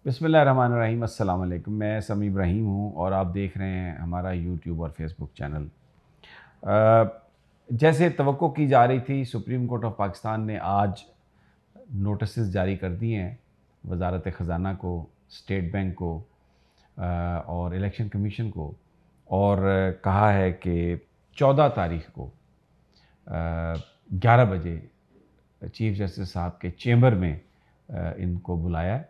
बिस्मिल्लाहिर्रहमानिर्रहीम। अस्सलाम वालेकुम। मैं समी इब्राहीम हूँ और आप देख रहे हैं हमारा यूट्यूब और फेसबुक चैनल। जैसे तवक्को की जा रही थी, सुप्रीम कोर्ट ऑफ पाकिस्तान ने आज नोटिसेस जारी कर दिए हैं वजारत ख़ज़ाना को, स्टेट बैंक को और इलेक्शन कमीशन को, और कहा है कि 14 तारीख को 11 बजे चीफ जस्टिस साहब के चेंबर में इनको बुलाया है।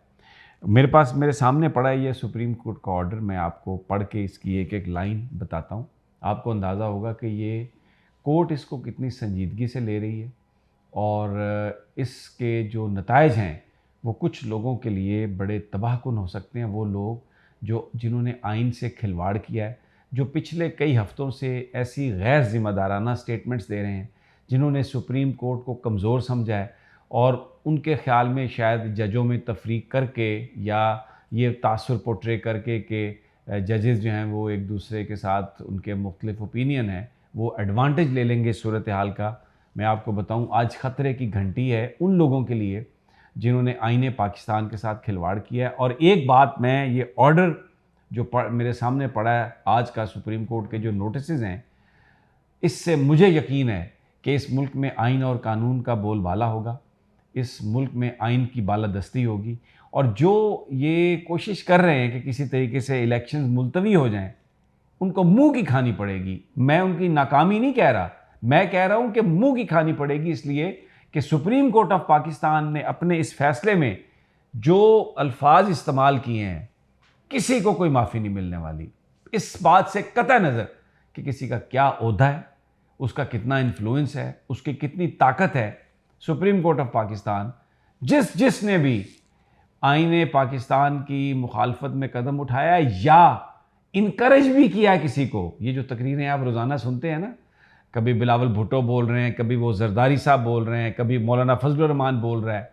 मेरे सामने पड़ा है ये सुप्रीम कोर्ट का ऑर्डर। मैं आपको पढ़ के इसकी एक एक लाइन बताता हूँ। आपको अंदाज़ा होगा कि ये कोर्ट इसको कितनी संजीदगी से ले रही है और इसके जो नताइज हैं वो कुछ लोगों के लिए बड़े तबाहकुन हो सकते हैं। वो लोग जिन्होंने आइन से खिलवाड़ किया है, जो पिछले कई हफ़्तों से ऐसी गैर ज़िम्मेदाराना स्टेटमेंट्स दे रहे हैं, जिन्होंने सुप्रीम कोर्ट को कमज़ोर समझा है और उनके ख़्याल में शायद जजों में तफरीक करके या ये तासुर पोर्ट्रे करके कि जजेस जो हैं वो एक दूसरे के साथ उनके मुख्तलिफ ओपिनियन हैं, वो एडवांटेज ले लेंगे सूरत हाल का। मैं आपको बताऊं, आज ख़तरे की घंटी है उन लोगों के लिए जिन्होंने आईने पाकिस्तान के साथ खिलवाड़ किया है। और एक बात, मैं ये ऑर्डर जो मेरे सामने पड़ा है आज का सुप्रीम कोर्ट के जो नोटिसेस हैं, इससे मुझे यकीन है कि इस मुल्क में आइन और कानून का बोलबाला होगा, इस मुल्क में आइन की बालादस्ती होगी। और जो ये कोशिश कर रहे हैं कि किसी तरीके से इलेक्शंस मुलतवी हो जाएं, उनको मुंह की खानी पड़ेगी। मैं उनकी नाकामी नहीं कह रहा, मैं कह रहा हूं कि मुंह की खानी पड़ेगी, इसलिए कि सुप्रीम कोर्ट ऑफ पाकिस्तान ने अपने इस फैसले में जो अल्फाज इस्तेमाल किए हैं, किसी को कोई माफ़ी नहीं मिलने वाली। इस बात से कतई नज़र कि किसी का क्या ओहदा है, उसका कितना इन्फ्लुएंस है, उसकी कितनी ताकत है, सुप्रीम कोर्ट ऑफ पाकिस्तान जिसने भी आईने पाकिस्तान की मुखालफत में कदम उठाया या इनकरेज भी किया किसी को। ये जो तकरीरें आप रोज़ाना सुनते हैं ना, कभी बिलावल भुट्टो बोल रहे हैं, कभी वो जरदारी साहब बोल रहे हैं, कभी मौलाना फजलुर रहमान बोल रहा है,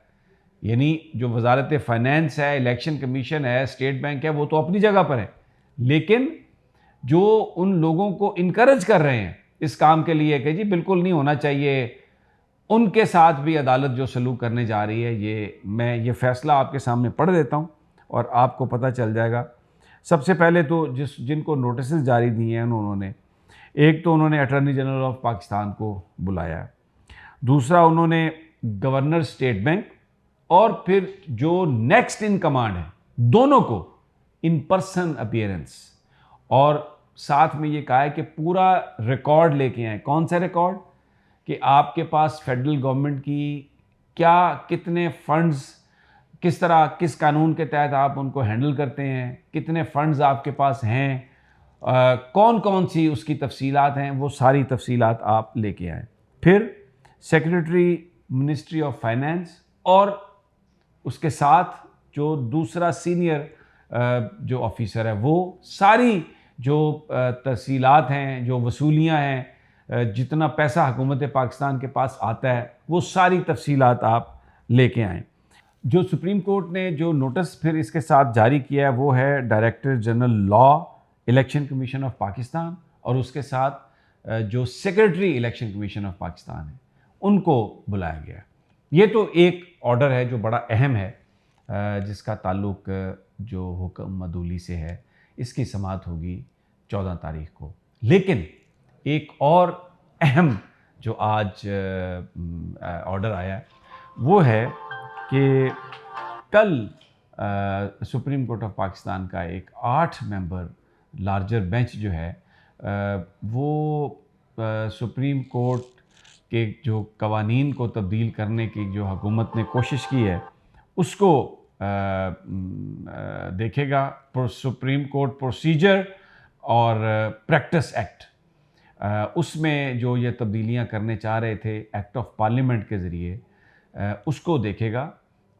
यानी जो वजारत फ़ाइनेंस है, इलेक्शन कमीशन है, स्टेट बैंक है, वो तो अपनी जगह पर है, लेकिन जो उन लोगों को इनकरेज कर रहे हैं इस काम के लिए कि जी बिल्कुल नहीं होना चाहिए, उनके साथ भी अदालत जो सलूक करने जा रही है, मैं ये फ़ैसला आपके सामने पढ़ देता हूँ और आपको पता चल जाएगा। सबसे पहले तो जिनको नोटिसेस जारी दिए हैं उन्होंने, एक तो उन्होंने अटॉर्नी जनरल ऑफ पाकिस्तान को बुलाया, दूसरा उन्होंने गवर्नर स्टेट बैंक और फिर जो नेक्स्ट इन कमांड है, दोनों को इन पर्सन अपीयरेंस, और साथ में ये कहा है कि पूरा रिकॉर्ड लेके आए। कौन सा रिकॉर्ड? कि आपके पास फेडरल गवर्नमेंट की कितने फंड्स, किस तरह, किस कानून के तहत आप उनको हैंडल करते हैं, कितने फंड्स आपके पास हैं, कौन कौन सी उसकी तफसीलात हैं, वो सारी तफसीलात आप लेके आए। फिर सेक्रेटरी मिनिस्ट्री ऑफ फाइनेंस और उसके साथ जो दूसरा सीनियर जो ऑफिसर है, वो सारी जो तफसीलात हैं, जो वसूलियाँ हैं, जितना पैसा हुकूमत पाकिस्तान के पास आता है, वो सारी तफसीलात आप लेके आएँ। जो सुप्रीम कोर्ट ने जो नोटिस फिर इसके साथ जारी किया है वो है director general law election commission of Pakistan, और उसके साथ जो secretary election commission of Pakistan है उनको बुलाया गया। ये तो एक ऑर्डर है जो बड़ा अहम है, जिसका ताल्लुक जो हुक्म मदूली से है। इसकी समाअत होगी 14 तारीख को। लेकिन एक और अहम जो आज ऑर्डर आया है वो है कि कल सुप्रीम कोर्ट ऑफ पाकिस्तान का एक 8 मेंबर लार्जर बेंच जो है, वो सुप्रीम कोर्ट के जो कवानीन को तब्दील करने की जो हुकूमत ने कोशिश की है उसको देखेगा। सुप्रीम कोर्ट प्रोसीजर और प्रैक्टिस एक्ट, उसमें जो ये तब्दीलियां करने चाह रहे थे एक्ट ऑफ पार्लियामेंट के ज़रिए, उसको देखेगा।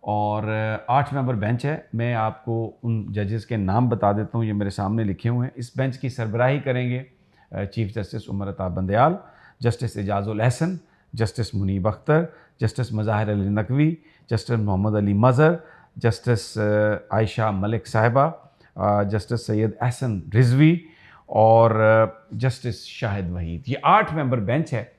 और 8 मेंबर बेंच है। मैं आपको उन जजेस के नाम बता देता हूँ, ये मेरे सामने लिखे हुए हैं। इस बेंच की सरबराही करेंगे chief justice Umar Ata Bandial, justice Ijazul Ahsan, justice Munib Akhtar, justice Mazahir Ali Naqvi, justice Muhammad Ali Mazhar, justice Ayesha Malik साहिबा, जस्टिस सैयद एहसन रिजवी और जस्टिस शाहिद वहीद। ये 8 मेंबर बेंच है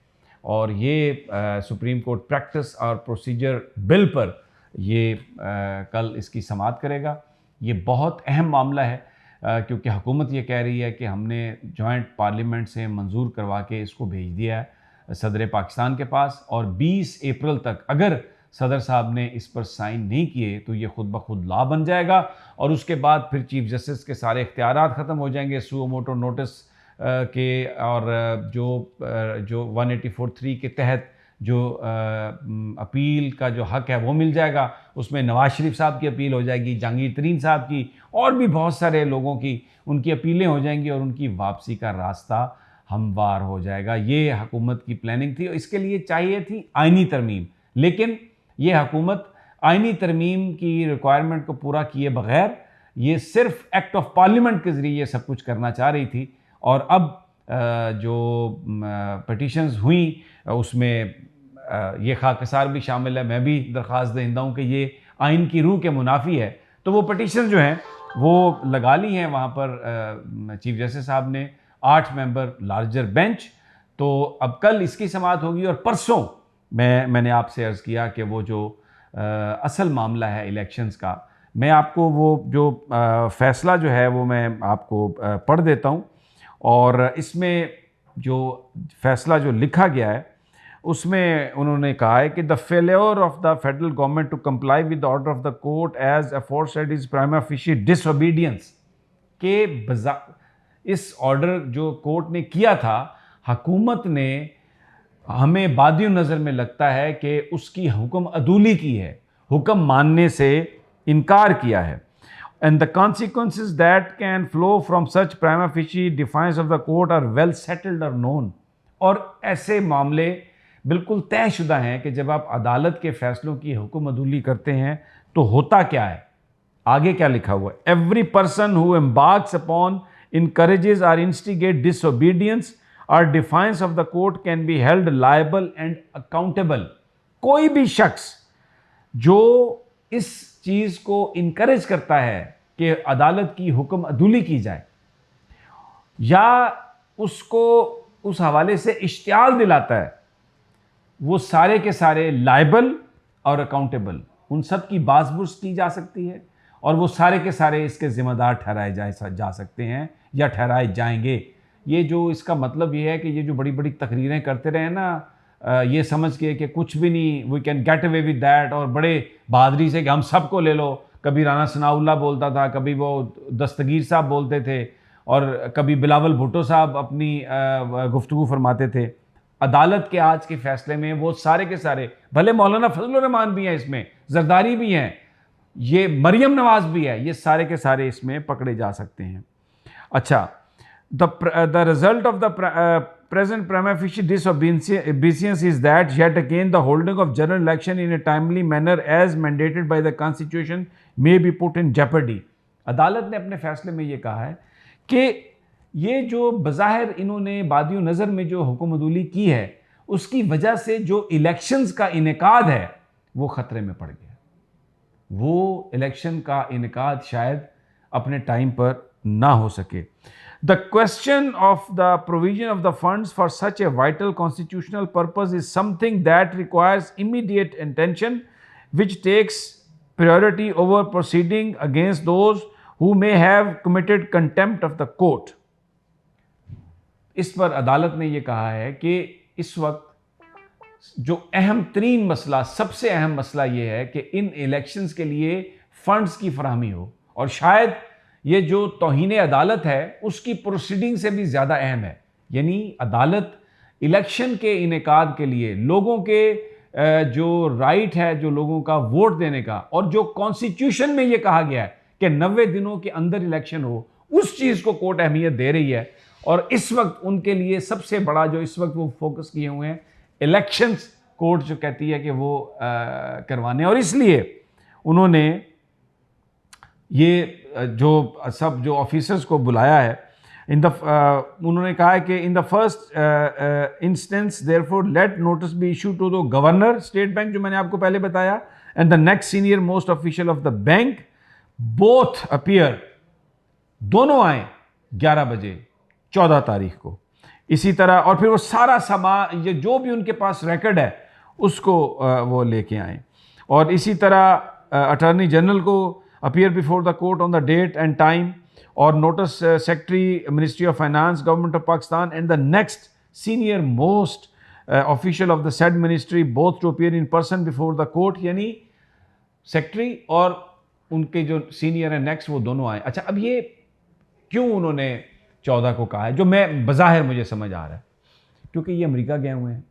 और ये सुप्रीम कोर्ट प्रैक्टिस और प्रोसीजर बिल पर ये कल इसकी समाअत करेगा। ये बहुत अहम मामला है क्योंकि हुकूमत ये कह रही है कि हमने जॉइंट पार्लियामेंट से मंजूर करवा के इसको भेज दिया है सदर पाकिस्तान के पास, और 20 अप्रैल तक अगर सदर साहब ने इस पर साइन नहीं किए तो ये खुद ब खुद लॉ बन जाएगा, और उसके बाद फिर चीफ जस्टिस के सारे इख्तियारात ख़त्म हो जाएंगे सुओ मोटो नोटिस के, और जो 184(3) के तहत जो अपील का जो हक है वो मिल जाएगा। उसमें नवाज शरीफ साहब की अपील हो जाएगी, जहांगीर तरीन साहब की, और भी बहुत सारे लोगों की उनकी अपीलें हो जाएंगी, और उनकी वापसी का रास्ता हमवार हो जाएगा। ये हुकूमत की प्लानिंग थी, और इसके लिए चाहिए थी आइनी तरमीम, लेकिन ये हुकूमत आइनी तरमीम की रिक्वायरमेंट को पूरा किए बगैर ये सिर्फ एक्ट ऑफ पार्लियामेंट के ज़रिए सब कुछ करना चाह रही थी। और अब जो पटिशन्स हुई उसमें ये खाकसार भी शामिल है, मैं भी दरख्वास्त देता हूँ कि ये आइन की रूह के मुनाफी है, तो वो पटिशन जो हैं वो लगा ली हैं वहाँ पर चीफ जस्टिस साहब ने, 8 मेंबर लार्जर बेंच। तो अब कल इसकी समाअत होगी, और परसों मैंने आपसे अर्ज़ किया कि वो जो असल मामला है इलेक्शंस का, मैं आपको वो जो फ़ैसला जो है वो मैं आपको पढ़ देता हूँ। और इसमें जो फ़ैसला जो लिखा गया है उसमें उन्होंने कहा है कि the failure of the federal government to comply with the order of the court as aforesaid is prima facie disobedience, के इस ऑर्डर जो कोर्ट ने किया था, हुकूमत ने हमें बादियो नज़र में लगता है कि उसकी हुक्म अदूली की है, हुक्म मानने से इनकार किया है। And the consequences that can flow from such prima facie defiance of the court are well settled or known। और ऐसे मामले बिल्कुल तयशुदा हैं कि जब आप अदालत के फैसलों की हुक्म अदूली करते हैं तो होता क्या है। आगे क्या लिखा हुआ है, every person who embarks upon encourages or instigate disobedience or defiance of the court can be held liable and accountable। कोई भी शख्स जो इस चीज़ को इनकरेज करता है कि अदालत की हुक्म अदूली की जाए, या उसको उस हवाले से इश्तियाल दिलाता है, वो सारे के सारे लायबल और अकाउंटेबल, उन सब की बाज़बुर्स की जा सकती है, और वो सारे के सारे इसके ज़िम्मेदार ठहराए जा सकते हैं या ठहराए जाएंगे। ये जो इसका मतलब ये है कि ये जो बड़ी बड़ी तकरीरें करते रहे ना, ये समझ के कि कुछ भी नहीं, we can get away with that, और बड़े बहादुरी से कि हम सबको ले लो। कभी राना सनाउल्लाह बोलता था, कभी वो दस्तगीर साहब बोलते थे, और कभी बिलावल भुट्टो साहब अपनी गुफ्तगू फरमाते थे। अदालत के आज के फैसले में वो सारे के सारे, भले मौलाना फजल रहमान भी हैं इसमें, जरदारी भी हैं, ये मरियम नवाज भी है, ये सारे के सारे इसमें पकड़े जा सकते हैं। अच्छा, the result of the present prima facie disobedience is that yet again the holding of general election in a timely manner as mandated by the constitution may be put in jeopardy। अदालत ने अपने फैसले में ये कहा है कि ये जो बज़ाहिर इन्होंने बादियो नज़र में जो हुक्मअदूली की है, उसकी वजह से जो इलेक्शंस का इनेकाद है वो ख़तरे में पड़ गया। वो इलेक्शन का इनेकाद शायद अपने टाइम पर ना हो सके। The question of the provision of the funds for such a vital constitutional purpose is something that requires immediate attention, which takes priority over proceeding against those who may have committed contempt of the court। इस पर अदालत ने यह कहा है कि इस वक्त जो अहम तरीन मसला, सबसे अहम मसला यह है कि इन इलेक्शंस के लिए फंड्स की फराहमी हो, और शायद ये जो तौहीन अदालत है उसकी प्रोसीडिंग से भी ज़्यादा अहम है। यानी अदालत इलेक्शन के इनेकाद के लिए लोगों के जो राइट है, जो लोगों का वोट देने का, और जो कॉन्स्टिट्यूशन में ये कहा गया है कि 90 दिनों के अंदर इलेक्शन हो, उस चीज़ को कोर्ट अहमियत दे रही है। और इस वक्त उनके लिए सबसे बड़ा जो इस वक्त वो फोकस किए हुए हैं, इलेक्शंस कोर्ट जो कहती है कि वो करवाने, और इसलिए उन्होंने ये जो सब जो ऑफिसर्स को बुलाया है, उन्होंने कहा है कि in the first instance therefore let notice be issue to the governor state bank, जो मैंने आपको पहले बताया, and the next senior most official of the bank, both appear, दोनों आए 11 बजे 14 तारीख को। इसी तरह, और फिर वो सारा सामान, ये जो भी उनके पास रिकॉर्ड है उसको वो लेके आए। और इसी तरह अटॉर्नी जनरल को appear before the court on the date and time, or notice Secretary, Ministry of Finance, Government of Pakistan, and the next senior most official of the said ministry both to appear in person before the court. यानी secretary और उनके जो senior हैं next वो दोनों आए। अच्छा, अब ये क्यों उन्होंने 14 को कहा है, जो मैं बज़ाहिर मुझे समझ आ रहा है, क्योंकि ये अमेरिका गए हुए हैं,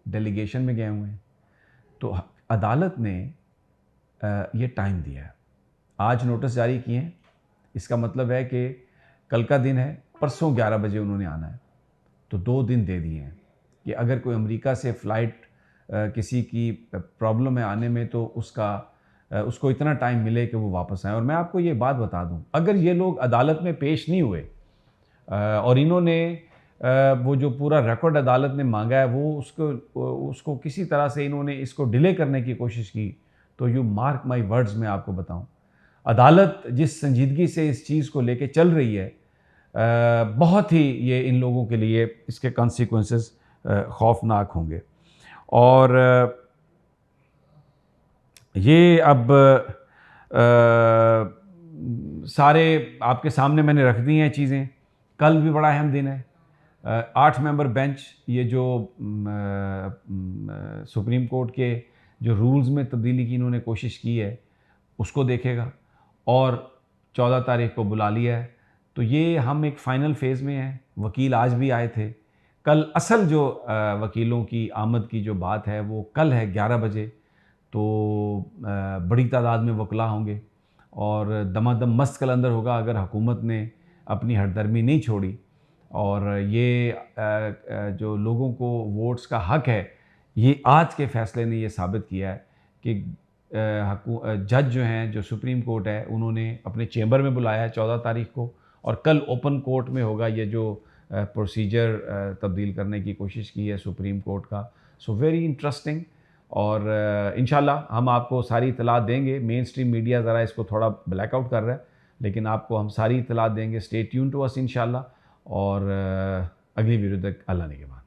डेलीगेशन में गए हुए हैं, तो अदालत ने ये टाइम दिया है, आज नोटिस जारी किए हैं। इसका मतलब है कि कल का दिन है, परसों 11 बजे उन्होंने आना है, तो 2 दिन दे दिए हैं कि अगर कोई अमेरिका से फ़्लाइट किसी की प्रॉब्लम है आने में तो उसको इतना टाइम मिले कि वो वापस आए। और मैं आपको ये बात बता दूं, अगर ये लोग अदालत में पेश नहीं हुए और इन्होंने वो जो पूरा रिकॉर्ड अदालत ने मांगा है वो उसको किसी तरह से इन्होंने इसको डिले करने की कोशिश की, तो यू मार्क माई वर्ड्स, मैं आपको बताऊं, अदालत जिस संजीदगी से इस चीज़ को लेके चल रही है, बहुत ही ये इन लोगों के लिए इसके कॉन्सिक्वेंसेस खौफनाक होंगे। और ये अब सारे आपके सामने मैंने रख दी हैं चीज़ें। कल भी बड़ा अहम दिन है, 8 मेंबर बेंच ये जो सुप्रीम कोर्ट के जो रूल्स में तब्दीली की इन्होंने कोशिश की है उसको देखेगा, और 14 तारीख को बुला लिया है। तो ये हम एक फ़ाइनल फ़ेज़ में हैं। वकील आज भी आए थे। कल असल जो वकीलों की आमद की जो बात है वो कल है 11 बजे, तो बड़ी तादाद में वकला होंगे और दमादम मस्त कलंदर होगा अगर हुकूमत ने अपनी हरदर्मी नहीं छोड़ी। और ये जो लोगों को वोट्स का हक़ है, ये आज के फ़ैसले ने ये साबित किया है कि जज जो हैं, जो सुप्रीम कोर्ट है, उन्होंने अपने चेंबर में बुलाया है 14 तारीख को, और कल ओपन कोर्ट में होगा ये जो प्रोसीजर तब्दील करने की कोशिश की है सुप्रीम कोर्ट का। सो वेरी इंटरेस्टिंग, और इंशाल्लाह हम आपको सारी इतलात देंगे। मेन स्ट्रीम मीडिया ज़रा इसको थोड़ा ब्लैकआउट कर रहा है, लेकिन आपको हम सारी इतलात देंगे। स्टे ट्यून टू अस इंशाल्लाह, और अगली वीडियो तक अल्लाह ने के बाद।